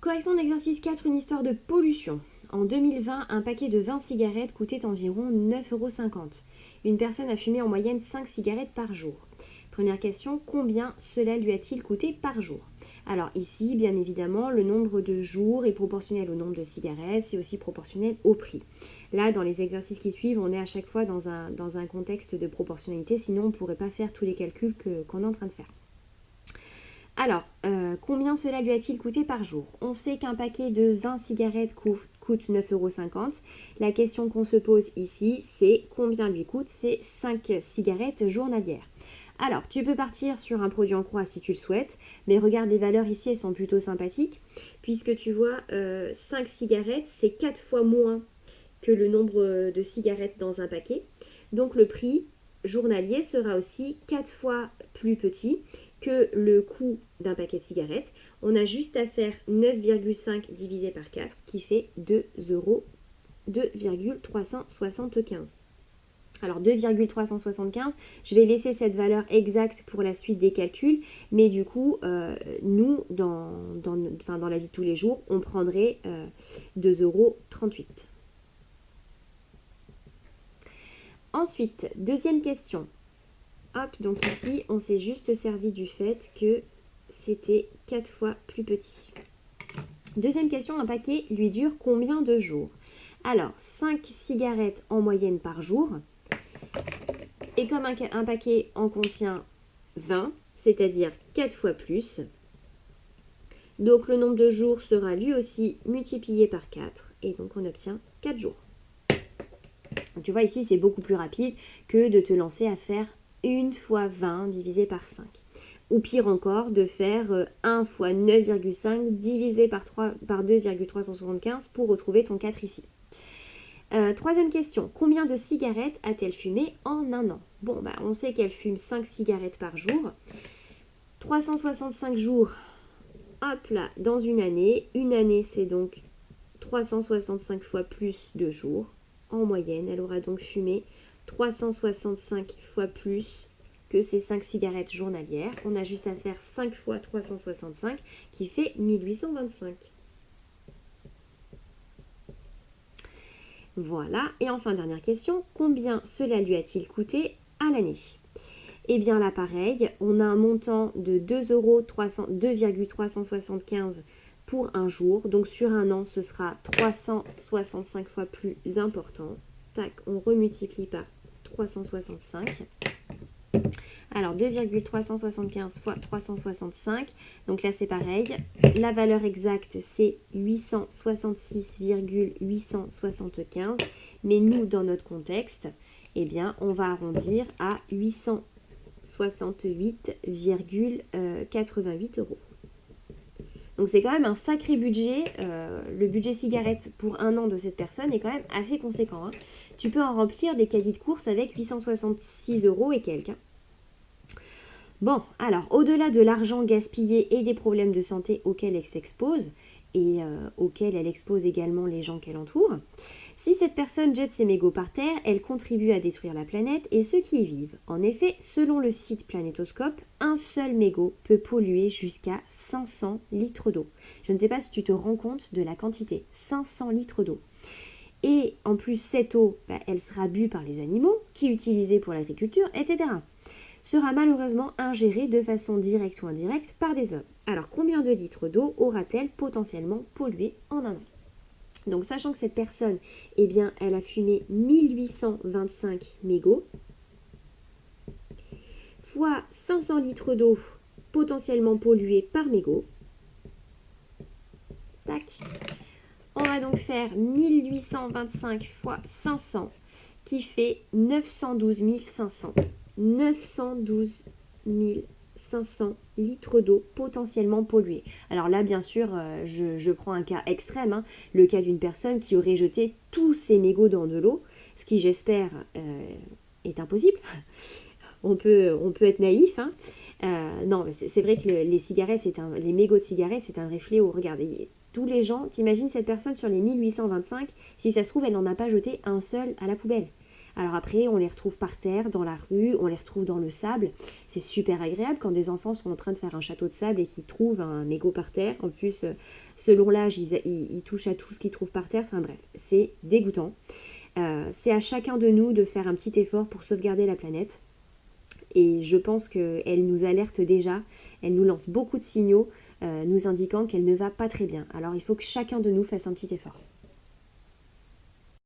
correction d'exercice 4, une histoire de pollution. En 2020, un paquet de 20 cigarettes coûtait environ 9,50 €. Une personne a fumé en moyenne 5 cigarettes par jour. Première question, combien cela lui a-t-il coûté par jour? Alors ici, bien évidemment, le nombre de jours est proportionnel au nombre de cigarettes, c'est aussi proportionnel au prix. Là, dans les exercices qui suivent, on est à chaque fois dans un contexte de proportionnalité, sinon on ne pourrait pas faire tous les calculs qu'on est en train de faire. Alors, combien cela lui a-t-il coûté par jour? On sait qu'un paquet de 20 cigarettes coûte 9,50 €. La question qu'on se pose ici, c'est combien lui coûtent ces 5 cigarettes journalières? Alors, tu peux partir sur un produit en croix si tu le souhaites, mais regarde les valeurs ici, elles sont plutôt sympathiques, puisque tu vois, 5 cigarettes, c'est 4 fois moins que le nombre de cigarettes dans un paquet. Donc le prix journalier sera aussi 4 fois plus petit que le coût d'un paquet de cigarettes. On a juste à faire 9,5 divisé par 4 qui fait 2,375 €. Alors 2,375, je vais laisser cette valeur exacte pour la suite des calculs, mais du coup, nous, dans la vie de tous les jours, on prendrait 2,38 €. Ensuite, deuxième question. Hop, donc ici, on s'est juste servi du fait que c'était 4 fois plus petit. Deuxième question, un paquet lui dure combien de jours? Alors, 5 cigarettes en moyenne par jour. Et comme un paquet en contient 20, c'est-à-dire 4 fois plus, donc le nombre de jours sera lui aussi multiplié par 4, et donc on obtient 4 jours. Tu vois ici, c'est beaucoup plus rapide que de te lancer à faire 1 fois 20 divisé par 5. Ou pire encore, de faire 1 fois 9,5 divisé par 2,375 pour retrouver ton 4 ici. Troisième question, combien de cigarettes a-t-elle fumé en un an? Bon, on sait qu'elle fume 5 cigarettes par jour. 365 jours, hop là, dans une année. Une année, c'est donc 365 fois plus de jours. En moyenne, elle aura donc fumé 365 fois plus que ces 5 cigarettes journalières. On a juste à faire 5 fois 365 qui fait 1825. Voilà, et enfin dernière question, combien cela lui a-t-il coûté à l'année? Eh bien là pareil, on a un montant de 2,375 € pour un jour, donc sur un an ce sera 365 fois plus important. Tac, on remultiplie par 365. Alors 2,375 fois 365, donc là c'est pareil, la valeur exacte c'est 866,875, mais nous dans notre contexte, eh bien on va arrondir à 868,88 €. Donc c'est quand même un sacré budget, le budget cigarette pour un an de cette personne est quand même assez conséquent. Hein. Tu peux en remplir des caddies de course avec 866 € et quelques. Bon, alors, au-delà de l'argent gaspillé et des problèmes de santé auxquels elle s'expose, et auxquels elle expose également les gens qu'elle entoure, si cette personne jette ses mégots par terre, elle contribue à détruire la planète et ceux qui y vivent. En effet, selon le site Planétoscope, un seul mégot peut polluer jusqu'à 500 litres d'eau. Je ne sais pas si tu te rends compte de la quantité, 500 litres d'eau. Et en plus, cette eau, elle sera bue par les animaux, qui est utilisée pour l'agriculture, etc., sera malheureusement ingérée de façon directe ou indirecte par des hommes. Alors combien de litres d'eau aura-t-elle potentiellement pollué en un an? Donc sachant que cette personne, eh bien, elle a fumé 1825 mégots, fois 500 litres d'eau potentiellement polluée par mégot. Tac. On va donc faire 1825 fois 500 qui fait 912 500. 912 500 litres d'eau potentiellement polluée. Alors là, bien sûr, je prends un cas extrême, hein, le cas d'une personne qui aurait jeté tous ses mégots dans de l'eau, ce qui, j'espère, est impossible. On peut être naïf. Hein. Non, mais c'est vrai que les mégots de cigarettes, c'est un vrai fléau. Regardez, tous les gens, t'imagines cette personne sur les 1825, si ça se trouve, elle n'en a pas jeté un seul à la poubelle. Alors après, on les retrouve par terre, dans la rue, on les retrouve dans le sable. C'est super agréable quand des enfants sont en train de faire un château de sable et qu'ils trouvent un mégot par terre. En plus, selon l'âge, ils touchent à tout ce qu'ils trouvent par terre. Enfin bref, c'est dégoûtant. C'est à chacun de nous de faire un petit effort pour sauvegarder la planète. Et je pense qu'elle nous alerte déjà, elle nous lance beaucoup de signaux nous indiquant qu'elle ne va pas très bien. Alors il faut que chacun de nous fasse un petit effort.